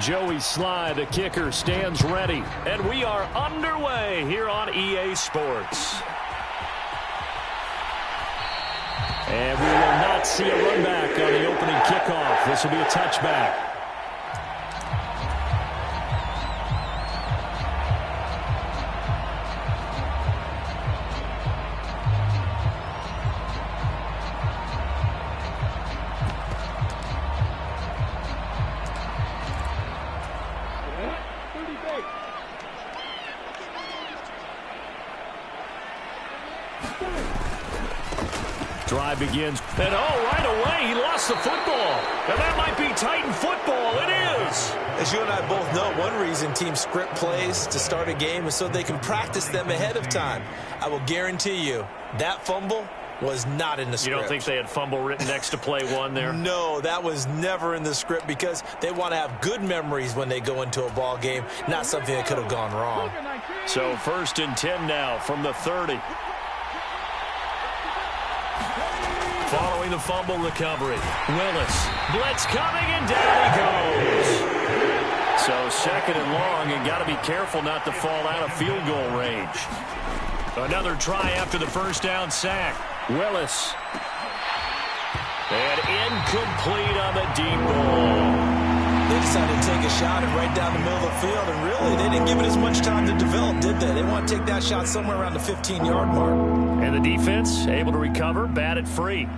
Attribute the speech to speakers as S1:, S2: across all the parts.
S1: Joey Sly, the kicker, stands ready. And we are underway here on EA Sports. And we will not see a run back on the opening kickoff. This will be a touchback. Drive begins, and right away he lost the football. And that might be Titan football. It is.
S2: As you and I both know, one reason teams script plays to start a game is so they can practice them ahead of time. I will guarantee you that fumble was not in the script.
S1: You don't think they had fumble written next to play one there?
S2: No, that was never in the script because they want to have good memories when they go into a ball game, not something that could have gone wrong.
S1: So 1st and 10 now from the 30. Following the fumble recovery, Willis. Blitz coming, and down he goes. So 2nd and long, and got to be careful not to fall out of field goal range. Another try after the first down sack. Willis. And incomplete on the deep ball.
S2: They decided to take a shot and right down the middle of the field, and really, they didn't give it as much time to develop, did they? They want to take that shot somewhere around the 15-yard mark.
S1: And the defense able to recover, batted free.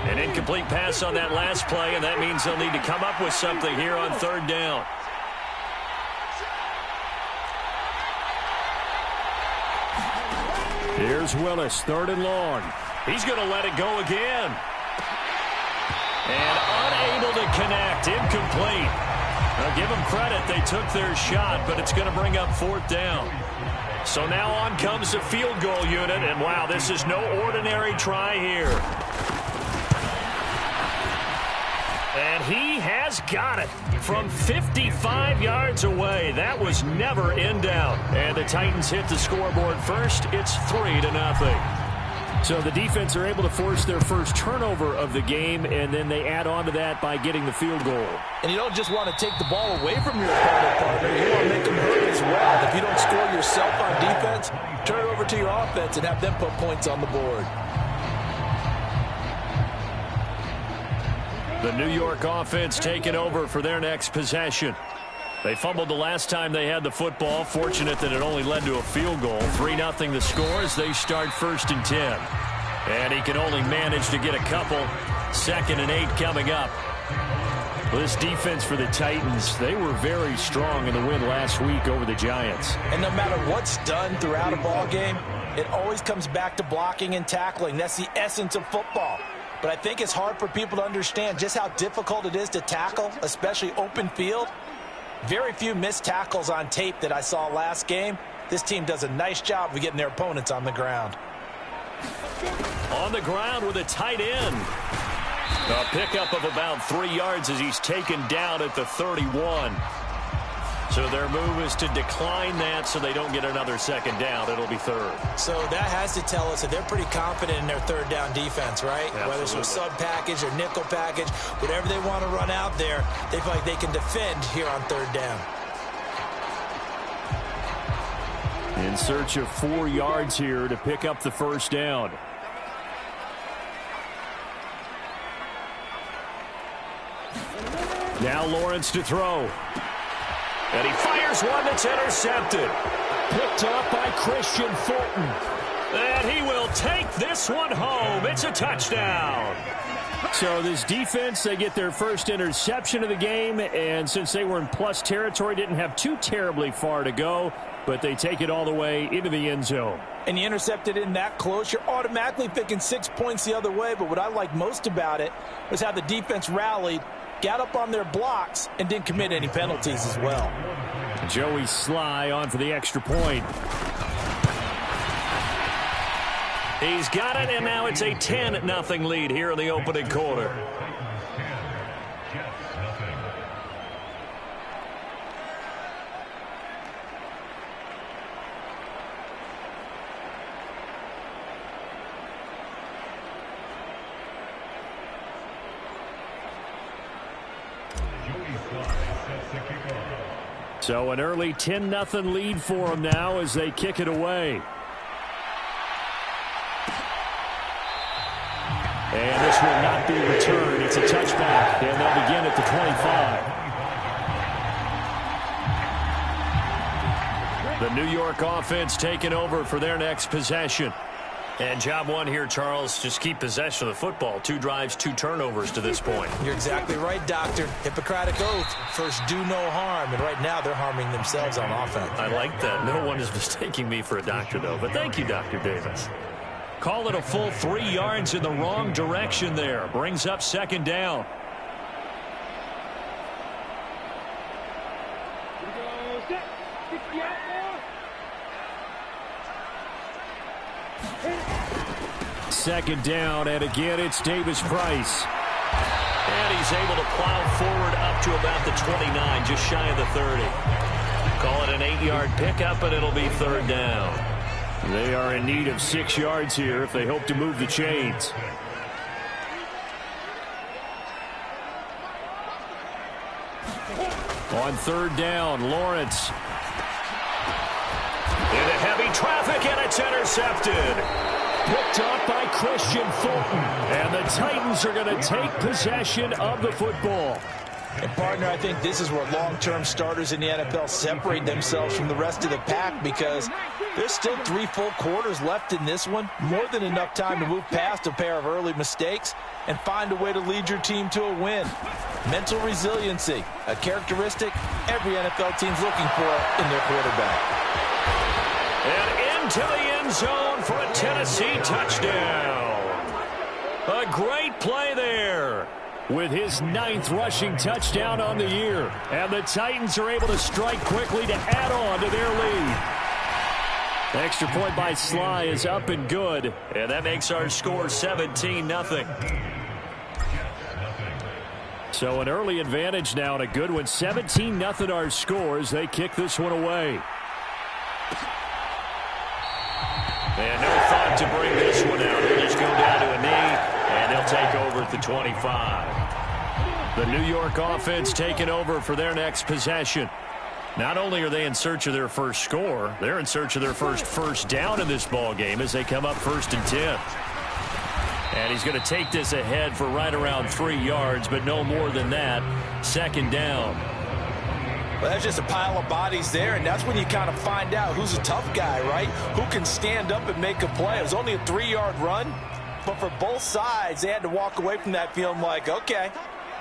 S1: An incomplete pass on that last play, and that means they'll need to come up with something here on 3rd down. Here's Willis, 3rd and long. He's going to let it go again. And unable to connect, incomplete. Now give them credit, they took their shot, but it's going to bring up 4th down. So now on comes the field goal unit, and wow, this is no ordinary try here. And he has got it from 55 yards away. That was never in doubt. And the Titans hit the scoreboard first. It's 3-0. So the defense are able to force their first turnover of the game, and then they add on to that by getting the field goal.
S2: And you don't just want to take the ball away from your opponent, partner. You want to make them hurt as well. If you don't score yourself on defense, turn it over to your offense and have them put points on the board.
S1: The New York offense taking over for their next possession. They fumbled the last time they had the football. Fortunate that it only led to a field goal. 3-0 the score as they start 1st and 10. And he can only manage to get a couple. 2nd and 8 coming up. This defense for the Titans, they were very strong in the win last week over the Giants.
S2: And no matter what's done throughout a ball game, it always comes back to blocking and tackling. That's the essence of football. But I think it's hard for people to understand just how difficult it is to tackle, especially open field. Very few missed tackles on tape that I saw last game. This team does a nice job of getting their opponents on the ground.
S1: On the ground with a tight end. A pickup of about 3 yards as he's taken down at the 31. So their move is to decline that so they don't get another 2nd down. It'll be 3rd.
S2: So that has to tell us that they're pretty confident in their 3rd down defense, right?
S1: Absolutely. Whether
S2: it's with sub package or nickel package, whatever they want to run out there, they feel like they can defend here on 3rd down.
S1: In search of 4 yards here to pick up the 1st down. Now Lawrence to throw. And he fires one that's intercepted. Picked up by Christian Fulton. And he will take this one home. It's a touchdown. So this defense, they get their first interception of the game. And since they were in plus territory, didn't have too terribly far to go. But they take it all the way into the end zone.
S2: And you intercepted in that close, you're automatically thinking 6 points the other way. But what I like most about it was how the defense rallied, got up on their blocks, and didn't commit any penalties as well.
S1: Joey Sly on for the extra point. He's got it, and now it's a 10-0 lead here in the opening quarter. So an early 10-0 lead for them now as they kick it away. And this will not be returned. It's a touchback, and they'll begin at the 25. The New York offense taking over for their next possession. And job one here, Charles, just keep possession of the football. 2 drives, 2 turnovers to this point.
S2: You're exactly right, Doctor. Hippocratic oath. First, do no harm. And right now, they're harming themselves on offense.
S1: I like that. No one is mistaking me for a doctor, though. But thank you, Dr. Davis. Call it a full 3 yards in the wrong direction there. Brings up second down. Second down, and again, it's Davis Price. And he's able to plow forward up to about the 29, just shy of the 30. Call it an 8-yard pickup, and it'll be third down. They are in need of 6 yards here if they hope to move the chains. On third down, Lawrence. Into heavy traffic, and it's intercepted. Picked up by Christian Fulton. And the Titans are going to take possession of the football.
S2: And, partner, I think this is where long-term starters in the NFL separate themselves from the rest of the pack because there's still 3 full quarters left in this one. More than enough time to move past a pair of early mistakes and find a way to lead your team to a win. Mental resiliency, a characteristic every NFL team's looking for in their quarterback.
S1: And into the end zone for a Tennessee touchdown. A great play there with his 9th rushing touchdown on the year. And the Titans are able to strike quickly to add on to their lead. Extra point by Sly is up and good. And that makes our score 17-0. So an early advantage now and a good one. 17-0 our score as they kick this one away. And no thought to bring this one out. He'll just go down to a knee, and they'll take over at the 25. The New York offense taking over for their next possession. Not only are they in search of their first score, they're in search of their first down in this ball game as they come up 1st and 10. And he's going to take this ahead for right around 3 yards, but no more than that. Second down.
S2: Well, that's just a pile of bodies there, and that's when you kind of find out who's a tough guy, right? Who can stand up and make a play. It was only a 3-yard run, but for both sides, they had to walk away from that feeling like, okay,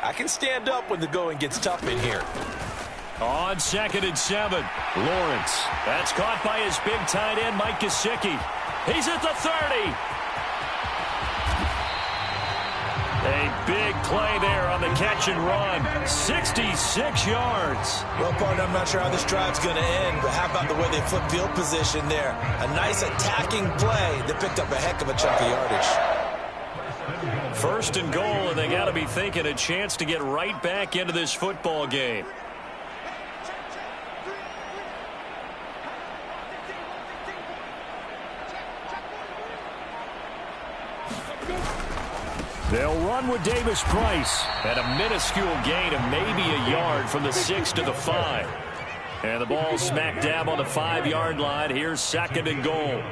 S2: I can stand up when the going gets tough in here.
S1: On 2nd and 7, Lawrence. That's caught by his big tight end, Mike Gesicki. He's at the 30. A big play there on the catch and run. 66 yards.
S2: Well, partner, I'm not sure how this drive's going to end, but how about the way they flip field position there? A nice attacking play that picked up a heck of a chunk of yardage.
S1: 1st and goal, and they got to be thinking a chance to get right back into this football game. They'll run with Davis Price at a minuscule gain of maybe a yard from the 6 to the 5. And the ball smack dab on the 5-yard line. Here's 2nd and goal.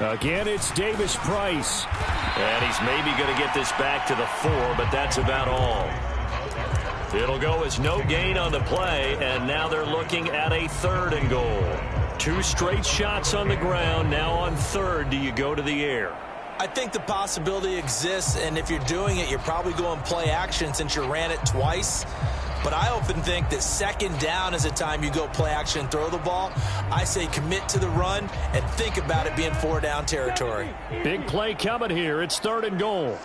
S1: Again, it's Davis Price. And he's maybe going to get this back to the 4, but that's about all. It'll go as no gain on the play, and now they're looking at a 3rd and goal. 2 straight shots on the ground. Now on 3rd, do you go to the air?
S2: I think the possibility exists, and if you're doing it, you're probably going play action since you ran it twice. But I often think that 2nd down is a time you go play action and throw the ball. I say commit to the run and think about it being 4-down territory.
S1: Big play coming here. It's 3rd and goal.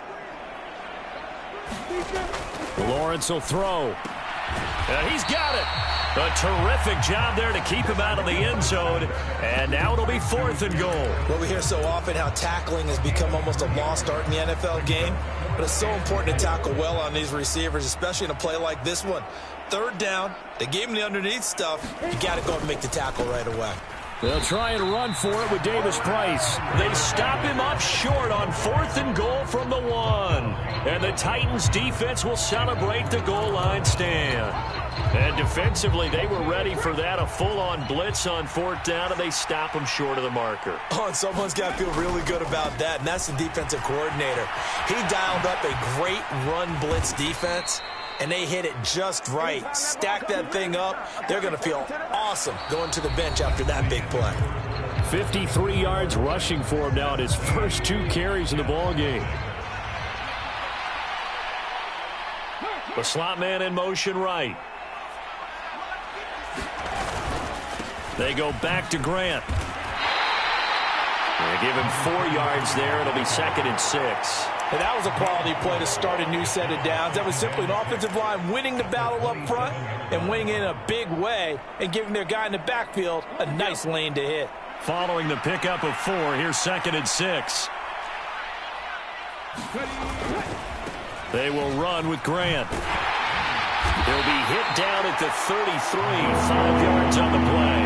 S1: Lawrence will throw. And he's got it. A terrific job there to keep him out of the end zone. And now it'll be 4th and goal.
S2: Well, we hear so often how tackling has become almost a lost art in the NFL game. But it's so important to tackle well on these receivers, especially in a play like this one. 3rd down, they gave him the underneath stuff. You got to go and make the tackle right away.
S1: They'll try and run for it with Davis Price. They stop him up short on 4th and goal from the 1. And the Titans defense will celebrate the goal line stand. And defensively, they were ready for that, a full-on blitz on 4th down, and they stop him short of the marker.
S2: Oh, and someone's got to feel really good about that, and that's the defensive coordinator. He dialed up a great run blitz defense, and they hit it just right. Stack that thing up. They're going to feel awesome going to the bench after that big play.
S1: 53 yards rushing for him now at his first 2 carries in the ballgame. The slot man in motion right. They go back to Grant. They give him 4 yards there. It'll be 2nd and 6.
S2: And that was a quality play to start a new set of downs. That was simply an offensive line winning the battle up front and winning in a big way and giving their guy in the backfield a nice lane to hit.
S1: Following the pickup of 4, here's 2nd and 6. They will run with Grant. He'll be hit down at the 33, 5 yards on the play.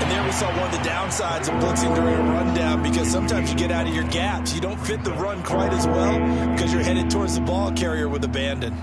S2: And there we saw one of the downsides of blitzing during a rundown, because sometimes you get out of your gaps. You don't fit the run quite as well because you're headed towards the ball carrier with abandon.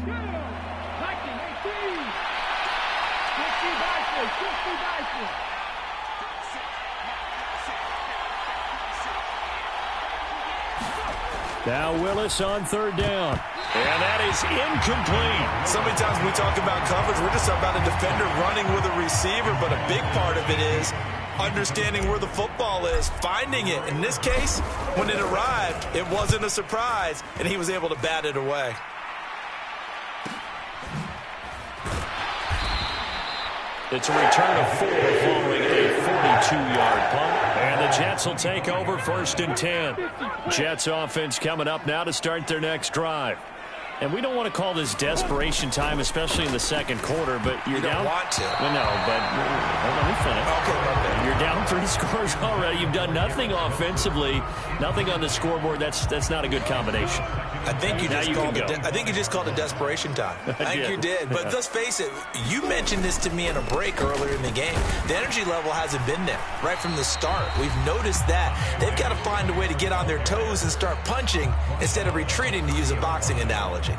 S1: Now Willis on 3rd down. And that is incomplete.
S2: So many times when we talk about coverage, we're just talking about a defender running with a receiver, but a big part of it is understanding where the football is, finding it. In this case, when it arrived, it wasn't a surprise, and he was able to bat it away.
S1: It's a return of 4 following a 42-yard punt. And the Jets will take over 1st and 10. Jets offense coming up now to start their next drive. And we don't want to call this desperation time, especially in the 2nd quarter, but you're down.
S2: You don't want to.
S1: Well, no, but let me finish.
S2: Okay.
S1: You're down 3 scores already. You've done nothing offensively, nothing on the scoreboard. That's not a good combination.
S2: I think you just called it desperation time. I think you did. But let's face it, you mentioned this to me in a break earlier in the game. The energy level hasn't been there right from the start. We've noticed that. They've got to find a way to get on their toes and start punching instead of retreating, to use a boxing analogy.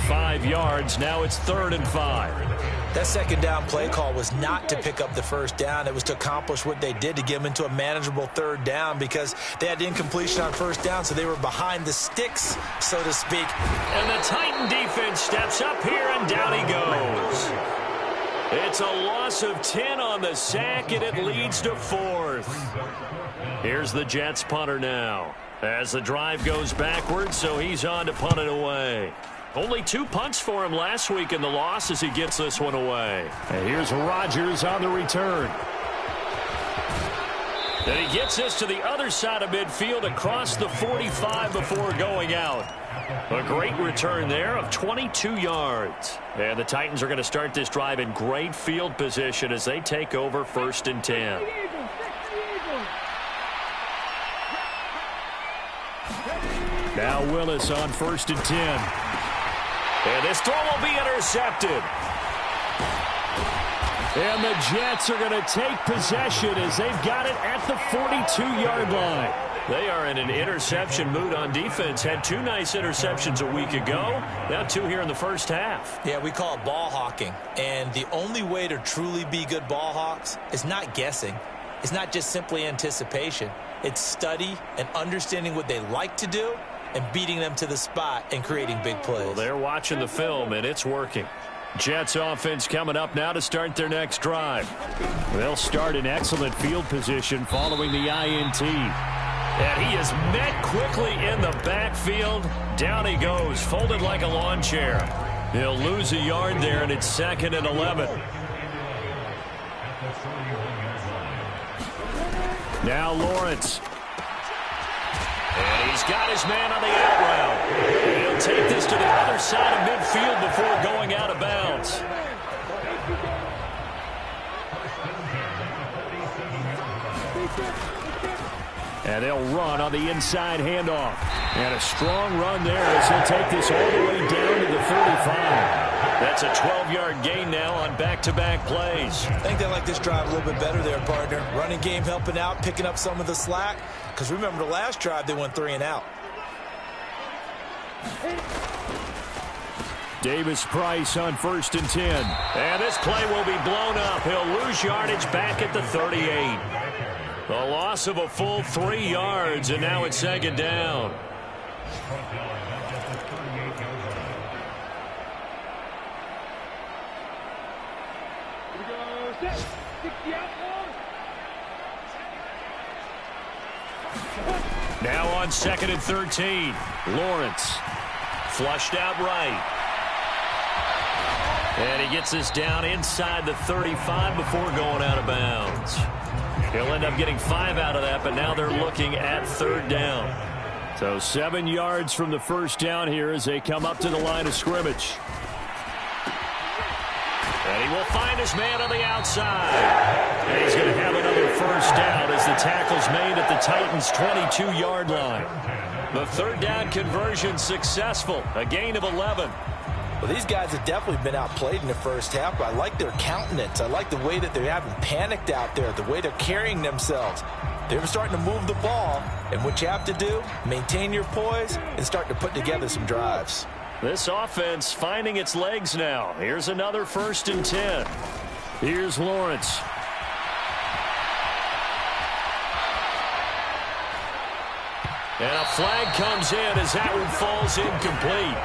S1: 5 yards. Now it's 3rd and 5.
S2: That 2nd down play call was not to pick up the 1st down. It was to accomplish what they did, to get them into a manageable 3rd down, because they had incompletion on 1st down, so they were behind the sticks, so to speak.
S1: And the Titan defense steps up here, and down he goes. It's a loss of 10 on the sack, and it leads to 4th. Here's the Jets punter now, as the drive goes backwards, so he's on to punt it away. Only 2 punts for him last week in the loss as he gets this one away. And here's Rodgers on the return. And he gets this to the other side of midfield across the 45 before going out. A great return there of 22 yards. And the Titans are going to start this drive in great field position as they take over 1st and 10. Now Willis on 1st and 10. And this throw will be intercepted. And the Jets are going to take possession as they've got it at the 42-yard line. They are in an interception mood on defense. Had 2 nice interceptions a week ago. Now 2 here in the first half.
S2: Yeah, we call it ball hawking. And the only way to truly be good ball hawks is not guessing. It's not just simply anticipation. It's study and understanding what they like to do and beating them to the spot and creating big plays.
S1: Well, they're watching the film, and it's working. Jets offense coming up now to start their next drive. They'll start in excellent field position following the INT. And he is met quickly in the backfield. Down he goes, folded like a lawn chair. He'll lose a yard there, and it's 2nd and 11. Now Lawrence. And he's got his man on the out route. He'll take this to the other side of midfield before going out of bounds. And they'll run on the inside handoff. And a strong run there as he'll take this all the way down to the 35. That's a 12-yard gain now on back-to-back plays.
S2: I think they like this drive a little bit better there, partner. Running game helping out, picking up some of the slack. Because remember the last drive, they went 3 and out.
S1: Davis Price on 1st and 10. And this play will be blown up. He'll lose yardage back at the 38. The loss of a full 3 yards, and now it's 2nd down. Now on 2nd and 13. Lawrence flushed out right. And he gets this down inside the 35 before going out of bounds. He'll end up getting 5 out of that, but now they're looking at 3rd down. So 7 yards from the 1st down here as they come up to the line of scrimmage. And he will find his man on the outside. And he's going to have another 1st down as the tackle's made at the Titans' 22-yard line. The 3rd down conversion successful, a gain of 11.
S2: Well, these guys have definitely been outplayed in the first half, but I like their countenance. I like the way that they haven't panicked out there, the way they're carrying themselves. They're starting to move the ball, and what you have to do, maintain your poise and start to put together some drives.
S1: This offense finding its legs now. Here's another 1st and 10. Here's Lawrence. And a flag comes in as that one falls incomplete.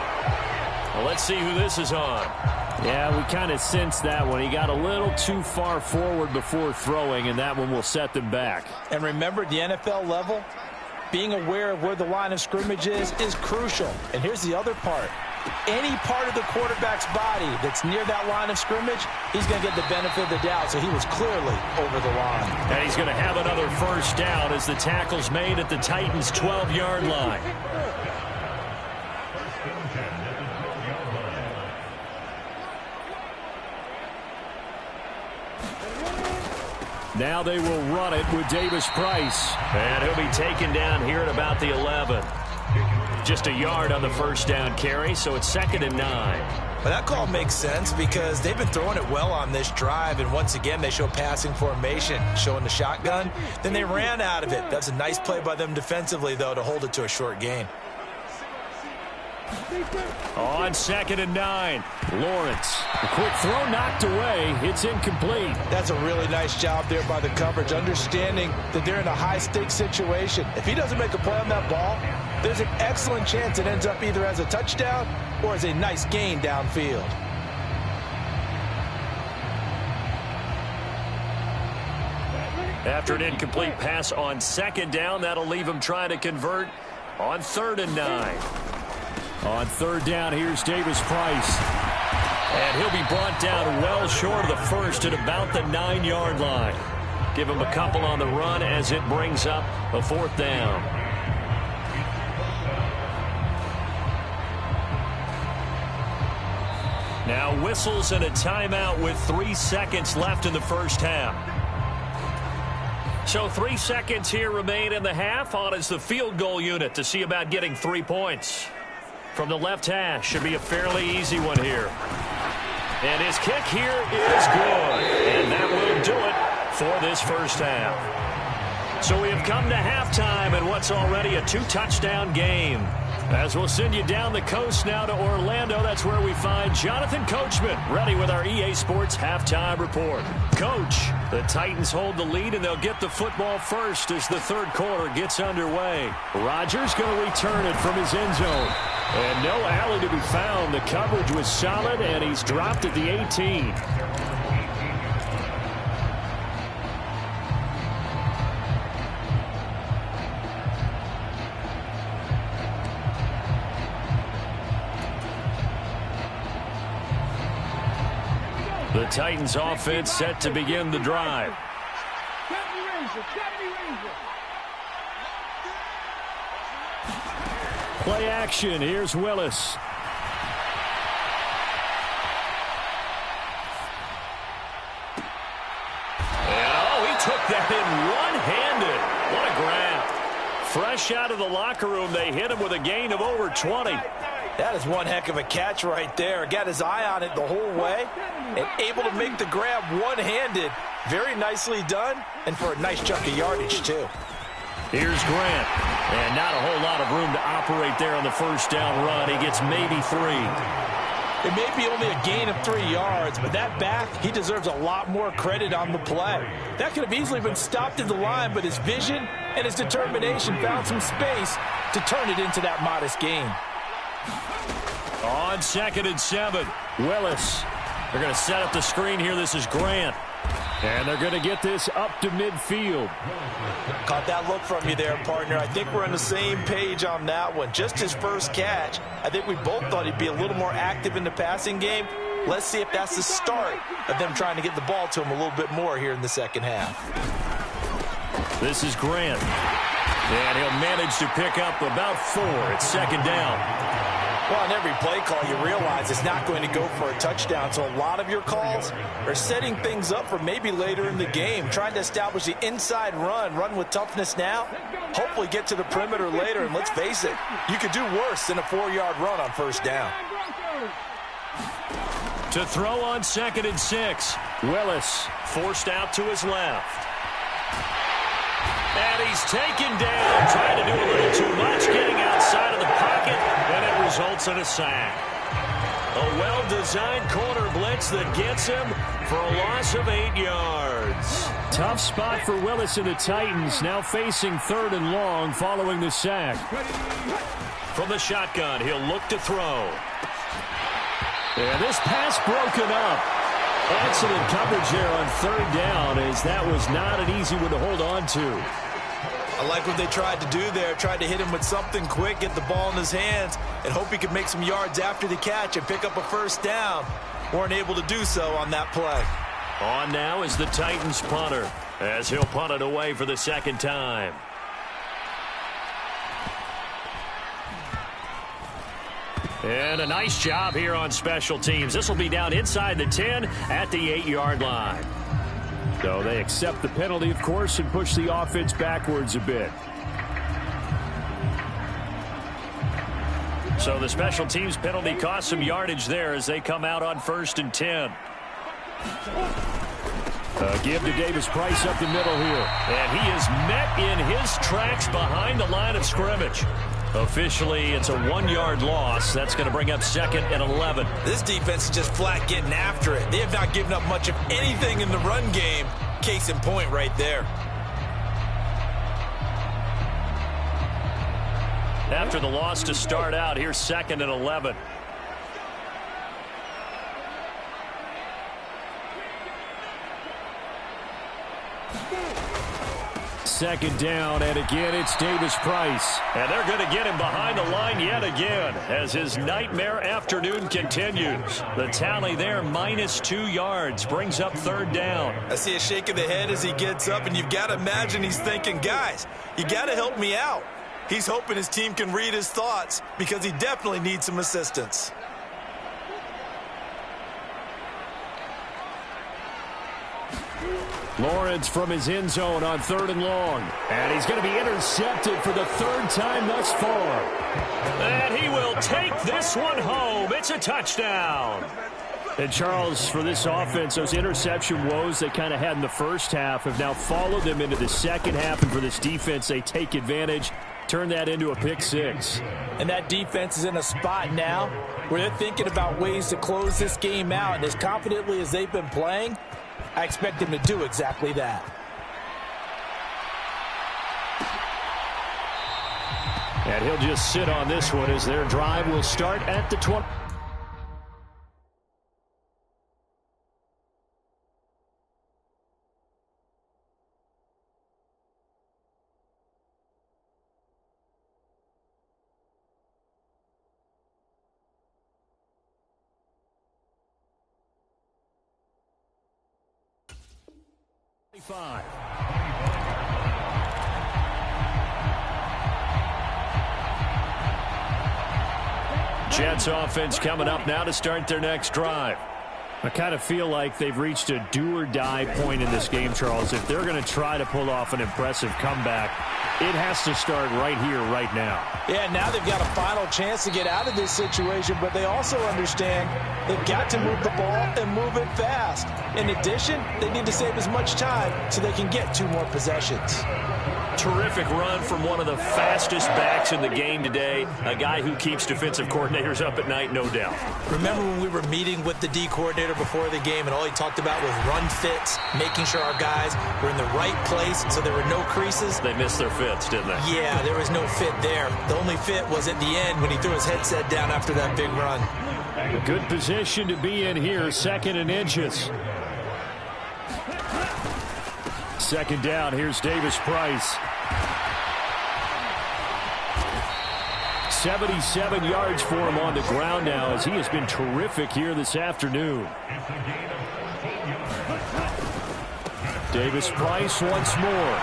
S1: Well, let's see who this is on. Yeah, we kind of sensed that one. He got a little too far forward before throwing, and that one will set them back.
S2: And remember, at the NFL level, being aware of where the line of scrimmage is crucial. And here's the other part. Any part of the quarterback's body that's near that line of scrimmage, he's going to get the benefit of the doubt. So he was clearly over the line.
S1: And he's going to have another 1st down as the tackle's made at the Titans' 12-yard line. Now they will run it with Davis Price. And he'll be taken down here at about the 11. Just a yard on the 1st down carry, so it's 2nd and 9.
S2: Well, that call makes sense because they've been throwing it well on this drive, and once again they show passing formation, showing the shotgun. Then they ran out of it. That's a nice play by them defensively, though, to hold it to a short gain.
S1: On 2nd and 9, Lawrence. A quick throw knocked away. It's incomplete.
S2: That's a really nice job there by the coverage, understanding that they're in a high-stakes situation. If he doesn't make a play on that ball, there's an excellent chance it ends up either as a touchdown or as a nice gain downfield.
S1: After an incomplete pass on 2nd down, that'll leave him trying to convert on 3rd and 9. On 3rd down, here's Davis Price. And he'll be brought down well short of the 1st at about the 9-yard line. Give him a couple on the run as it brings up a 4th down. Now whistles and a timeout with 3 seconds left in the 1st half. So 3 seconds here remain in the half. On is the field goal unit to see about getting 3 points. From the left hash, should be a fairly easy one here. And his kick here is good. And that will do it for this 1st half. So we have come to halftime in what's already a 2-touchdown game. As we'll send you down the coast now to Orlando, that's where we find Jonathan Coachman ready with our EA Sports Halftime Report. Coach, the Titans hold the lead, and they'll get the football first as the 3rd quarter gets underway. Rodgers going to return it from his end zone. And no alley to be found. The coverage was solid, and he's dropped at the 18. The Titans offense set to begin the drive. Play action. Here's Willis. took that in one-handed. What a grab. Fresh out of the locker room, they hit him with a gain of over 20.
S2: That is one heck of a catch right there. Got his eye on it the whole way and able to make the grab one-handed. Very nicely done, and for a nice chunk of yardage, too.
S1: Here's Grant, and not a whole lot of room to operate there on the first down run. He gets maybe 3.
S2: It may be only a gain of 3 yards, but that back, he deserves a lot more credit on the play. That could have easily been stopped at the line, but his vision and his determination found some space to turn it into that modest gain.
S1: On 2nd and 7, Willis. They're going to set up the screen here. This is Grant. And they're going to get this up to midfield.
S2: Caught that look from you there, partner. I think we're on the same page on that one. Just his first catch. I think we both thought he'd be a little more active in the passing game. Let's see if that's the start of them trying to get the ball to him a little bit more here in the second half.
S1: This is Grant. And he'll manage to pick up about 4 at 2nd down.
S2: Well, on every play call, you realize it's not going to go for a touchdown. So a lot of your calls are setting things up for maybe later in the game, trying to establish the inside run with toughness now, hopefully get to the perimeter later. And let's face it, you could do worse than a 4-yard run on first down.
S1: To throw on 2nd and 6, Willis forced out to his left. And he's taken down, trying to do a little too much, getting outside of the pocket, and it results in a sack. A well-designed corner blitz that gets him for a loss of 8 yards. Tough spot for Willis and the Titans, now facing 3rd and long following the sack. From the shotgun, he'll look to throw. And this pass broken up. Excellent coverage there on 3rd down, as that was not an easy one to hold on to.
S2: I like what they tried to do there, tried to hit him with something quick, get the ball in his hands, and hope he could make some yards after the catch and pick up a first down. Weren't able to do so on that play.
S1: On now is the Titans punter, as he'll punt it away for the 2nd time. And a nice job here on special teams. This will be down inside the 10 at the 8-yard line. So they accept the penalty, of course, and push the offense backwards a bit. So the special teams penalty cost some yardage there as they come out on 1st and 10. Give to Davis Price up the middle here. And he is met in his tracks behind the line of scrimmage. Officially, it's a 1-yard loss. That's going to bring up 2nd and 11.
S2: This defense is just flat getting after it. They have not given up much of anything in the run game. Case in point right there.
S1: After the loss to start out, here's 2nd and 11. Second down, and again, it's Davis Price. And they're going to get him behind the line yet again as his nightmare afternoon continues. The tally there, -2 yards, brings up 3rd down.
S2: I see a shake of the head as he gets up, and you've got to imagine he's thinking, guys, you got to help me out. He's hoping his team can read his thoughts because he definitely needs some assistance.
S1: Lawrence from his end zone on 3rd and long. And he's going to be intercepted for the 3rd time thus far. And he will take this one home. It's a touchdown. And Charles, for this offense, those interception woes they kind of had in the first half have now followed them into the second half. And for this defense, they take advantage, turn that into a pick 6.
S2: And that defense is in a spot now where they're thinking about ways to close this game out. And as confidently as they've been playing, I expect him to do exactly that.
S1: And he'll just sit on this one as their drive will start at the 20. Jets offense coming up now to start their next drive. I kind of feel like they've reached a do-or-die point in this game, Charles. If they're going to try to pull off an impressive comeback, it has to start right here, right now.
S2: Yeah, now they've got a final chance to get out of this situation, but they also understand they've got to move the ball and move it fast. In addition, they need to save as much time so they can get 2 more possessions.
S1: Terrific run from one of the fastest backs in the game today. A guy who keeps defensive coordinators up at night, no doubt.
S2: Remember when we were meeting with the D coordinator before the game and all he talked about was run fits, making sure our guys were in the right place so there were no creases?
S1: They missed their fits, didn't they?
S2: Yeah, there was no fit there. The only fit was at the end when he threw his headset down after that big run.
S1: A good position to be in here, 2nd and inches. 2nd down, here's Davis Price. 77 yards for him on the ground now as he has been terrific here this afternoon. Davis Price once more.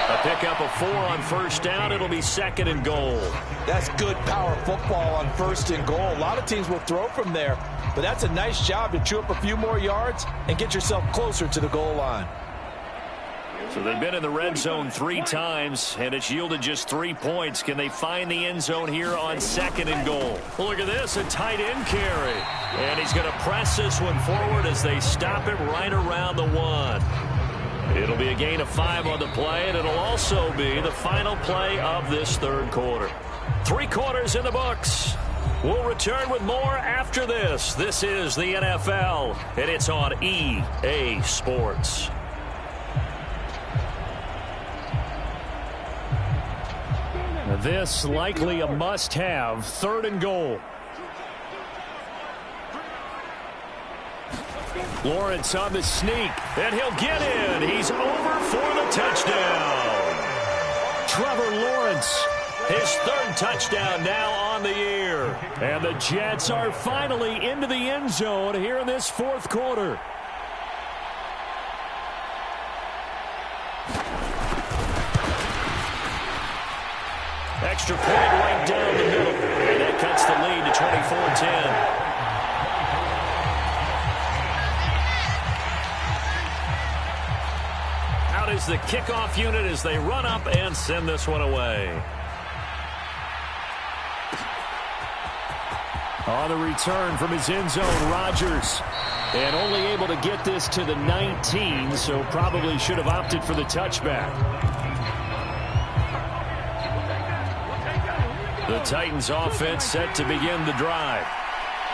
S1: A pickup of 4 on 1st down. It'll be 2nd and goal.
S2: That's good power football on 1st and goal. A lot of teams will throw from there, but that's a nice job to chew up a few more yards and get yourself closer to the goal line.
S1: So they've been in the red zone 3 times, and it's yielded just 3 points. Can they find the end zone here on 2nd and goal? Well, look at this, a tight end carry. And he's going to press this one forward as they stop it right around the 1. It'll be a gain of 5 on the play, and it'll also be the final play of this 3rd quarter. 3 quarters in the books. We'll return with more after this. This is the NFL, and it's on EA Sports. This likely a must-have, 3rd and goal. Lawrence on the sneak, and he'll get in. He's over for the touchdown. Trevor Lawrence, his 3rd touchdown now on the year. And the Jets are finally into the end zone here in this 4th quarter. Extra point right down the middle. And that cuts the lead to 24-10. Out is the kickoff unit as they run up and send this one away. On the return from his end zone, Rodgers. And only able to get this to the 19, so probably should have opted for the touchback. The Titans offense set to begin the drive.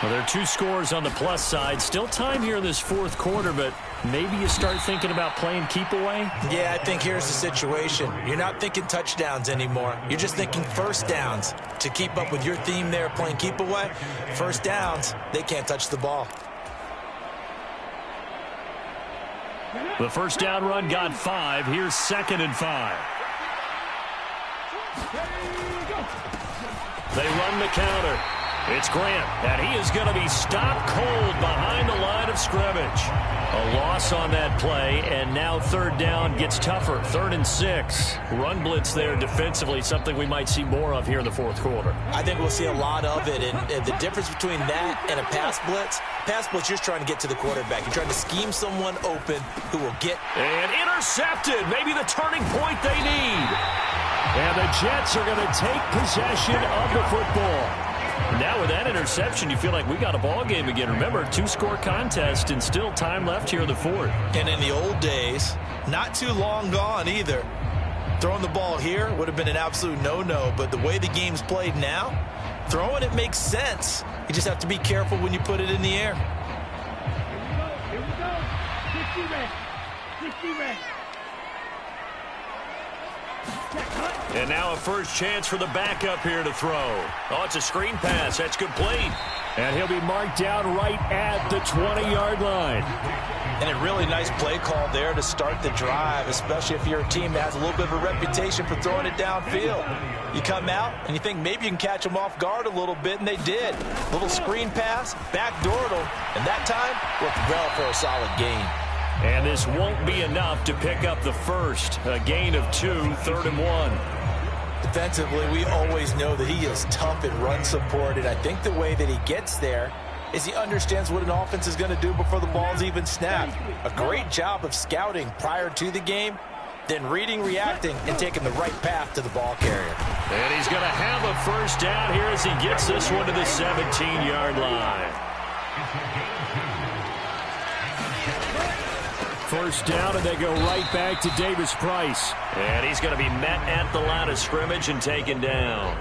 S1: Well, there are 2 scores on the plus side. Still time here in this 4th quarter, but maybe you start thinking about playing keep away?
S2: Yeah, I think here's the situation. You're not thinking touchdowns anymore. You're just thinking 1st downs. To keep up with your theme there, playing keep away, 1st downs, they can't touch the ball.
S1: The 1st down run got 5. Here's 2nd and 5. They run the counter. It's Grant, and he is going to be stopped cold behind the line of scrimmage. A loss on that play, and now 3rd down gets tougher. 3rd and 6. Run blitz there defensively, something we might see more of here in the 4th quarter.
S2: I think we'll see a lot of it, and the difference between that and a pass blitz, you're just trying to get to the quarterback. You're trying to scheme someone open who will get...
S1: And intercepted, maybe the turning point they need. And the Jets are going to take possession of the football. Now with that interception, you feel like we got a ball game again. Remember, 2-score contest and still time left here in the 4th.
S2: And in the old days, not too long gone either. Throwing the ball here would have been an absolute no-no, but the way the game's played now, throwing it makes sense. You just have to be careful when you put it in the air.
S3: Here we go. 60 red. 60 red.
S1: And now a first chance for the backup here to throw. Oh, it's a screen pass. That's complete. And he'll be marked down right at the 20-yard line.
S2: And a really nice play call there to start the drive, especially if you're a team that has a little bit of a reputation for throwing it downfield. You come out and you think maybe you can catch them off guard a little bit, and they did. Little screen pass, backdoored them, and that time worked well for a solid gain.
S1: And this won't be enough to pick up the first. A gain of 2, 3rd and 1.
S2: Defensively, we always know that he is tough in run support, and I think the way that he gets there is he understands what an offense is going to do before the ball's even snapped. A great job of scouting prior to the game, then reading, reacting, and taking the right path to the ball carrier.
S1: And he's going to have a first down here as he gets this one to the 17-yard line. First down, and they go right back to Davis Price. And he's going to be met at the line of scrimmage and taken down.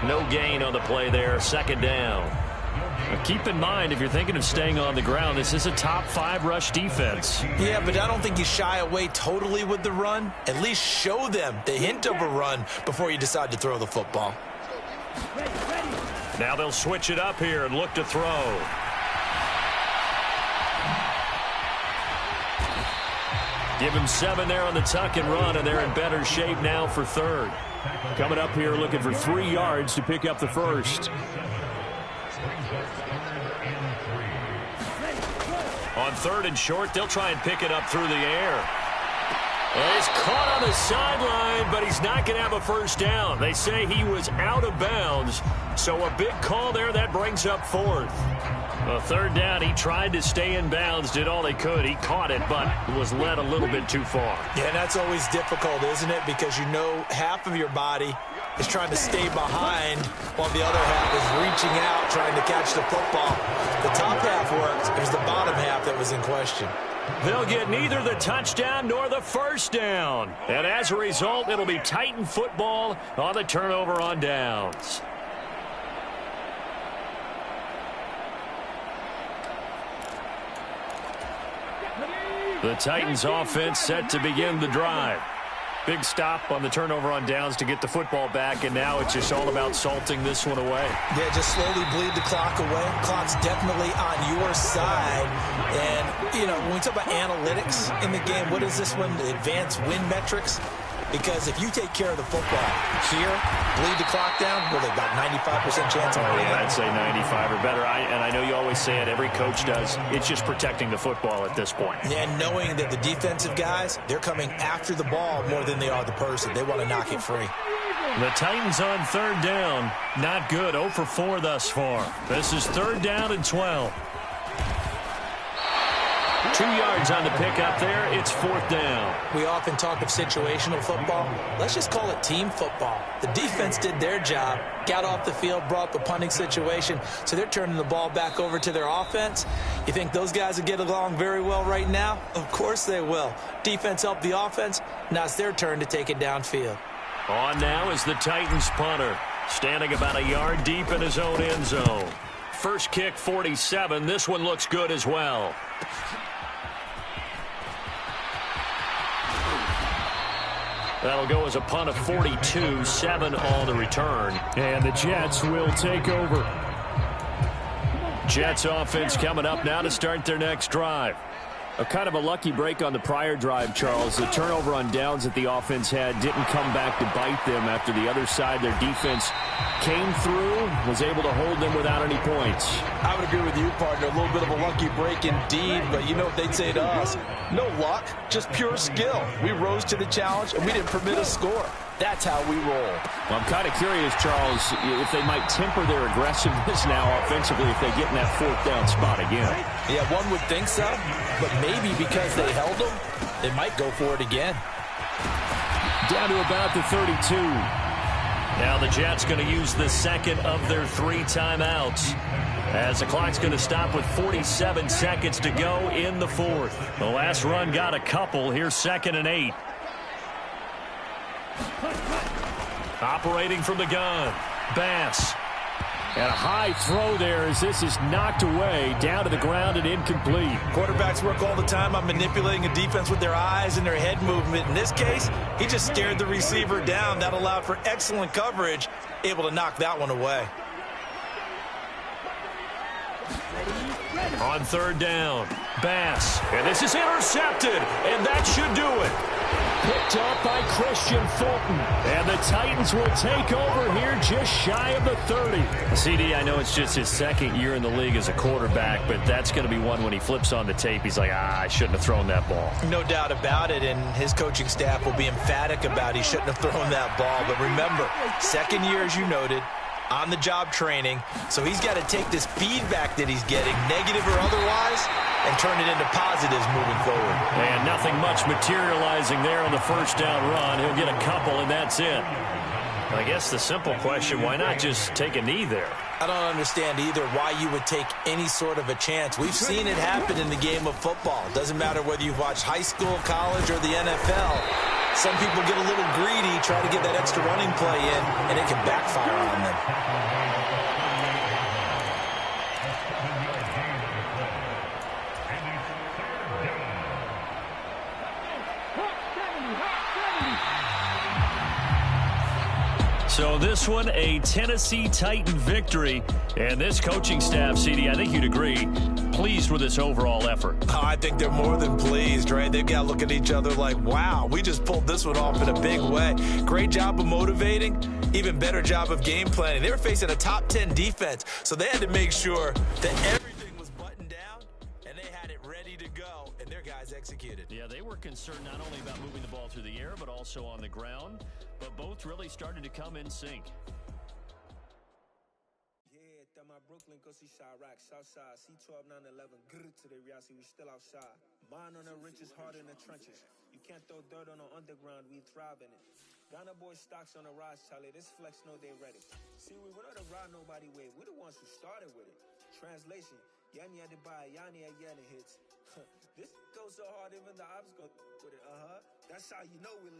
S1: No gain on the play there, second down. Now keep in mind, if you're thinking of staying on the ground, this is a top 5 rush defense.
S2: Yeah, but I don't think you shy away totally with the run. At least show them the hint of a run before you decide to throw the football.
S1: Now they'll switch it up here and look to throw. Give him 7 there on the tuck and run, and they're in better shape now for third. Coming up here looking for 3 yards to pick up the first. On third and short, they'll try and pick it up through the air. And he's caught on the sideline, but he's not going to have a first down. They say he was out of bounds, so a big call there that brings up fourth. A third down, he tried to stay in bounds, did all he could. He caught it, but was led a little bit too far.
S2: Yeah, and that's always difficult, isn't it? Because you know half of your body is trying to stay behind while the other half is reaching out, trying to catch the football. The top half worked. It was the bottom half that was in question.
S1: They'll get neither the touchdown nor the first down. And as a result, it'll be Titan football on the turnover on downs. The Titans offense set to begin the drive. Big stop on the turnover on downs to get the football back, and now it's just all about salting this one away.
S2: Yeah, just slowly bleed the clock away. Clock's definitely on your side. And, you know, when we talk about analytics in the game, what is this one? The advanced win metrics? Because if you take care of the football here, bleed the clock down, well, they've got 95% chance of winning.
S1: I'd say 95 or better. And I know you always say it, every coach does. It's just protecting the football at this point.
S2: And knowing that the defensive guys, they're coming after the ball more than they are the person. They want to knock it free.
S1: The Titans on third down. Not good. 0 for 4 thus far. This is third down and 12. 2 yards on the pickup there. It's fourth down.
S2: We often talk of situational football. Let's just call it team football. The defense did their job, got off the field, brought the punting situation, so they're turning the ball back over to their offense. You think those guys will get along very well right now? Of course they will. Defense helped the offense. Now it's their turn to take it downfield.
S1: On now is the Titans punter, standing about a yard deep in his own end zone. First kick, 47. This one looks good as well. That'll go as a punt of 42, 7 on the return. And the Jets will take over. Jets offense coming up now to start their next drive. A kind of a lucky break on the prior drive, Charles. The turnover on downs that the offense had didn't come back to bite them after the other side. Their defense came through, was able to hold them without any points.
S2: I would agree with you, partner. A little bit of a lucky break indeed, but you know what they'd say to us? No luck, just pure skill. We rose to the challenge, and we didn't permit a score. That's how we roll.
S1: Well, I'm kind of curious, Charles, if they might temper their aggressiveness now offensively if they get in that fourth down spot again.
S2: Yeah, one would think so, but maybe because they held them, they might go for it again.
S1: Down to about the 32. Now the Jets going to use the second of their 3 timeouts, as the clock's going to stop with 47 seconds to go in the fourth. The last run got a couple. Here's 2nd and 8. Operating from the gun, Bass. And a high throw there as this is knocked away, down to the ground and incomplete.
S2: Quarterbacks work all the time on manipulating a defense with their eyes and their head movement. In this case, he just stared the receiver down. That allowed for excellent coverage, able to knock that one away.
S1: On third down, Bass. And this is intercepted, and that should do it. Picked up by Christian Fulton. And the Titans will take over here just shy of the 30. CD, I know it's just his second year in the league as a quarterback, but that's going to be one when he flips on the tape. He's like, I shouldn't have thrown that ball.
S2: No doubt about it, and his coaching staff will be emphatic about he shouldn't have thrown that ball. But remember, second year, as you noted, on-the-job training. So he's got to take this feedback that he's getting, negative or otherwise, and turn it into positives moving forward.
S1: And nothing much materializing there on the first down run. He'll get a couple, and that's it. I guess the simple question, why not just take a knee there?
S2: I don't understand either why you would take any sort of a chance. We've seen it happen in the game of football. Doesn't matter whether you've watched high school, college, or the NFL. Some people get a little greedy, try to get that extra running play in, and it can backfire on them.
S1: So this one, a Tennessee Titan victory. And this coaching staff, CD, I think you'd agree, pleased with this overall effort.
S2: Oh, I think they're more than pleased, right? They've got to look at each other like, wow, we just pulled this one off in a big way. Great job of motivating, even better job of game planning. They were facing a top 10 defense, so they had to make sure that everything was buttoned down, and they had it ready to go, and their guys executed.
S1: Yeah, they were concerned not only about moving the ball through the air, but also on the ground. But both really started to come in sync.
S4: Brooklyn, go see Chirac, Southside, C12, 911, grrr to the reality, we still outside. Mine on the richest, heart in the trenches. You can't throw dirt on the underground, we thrive in it. Ghana boys stocks on the rise, Charlie, this flex know they ready. See, we went on the ride nobody wave, we're the ones who started with it. Translation, Yanni had to buy, Yanni at Yanni hits. This goes so hard, even the ops go with it, that's how you know we live.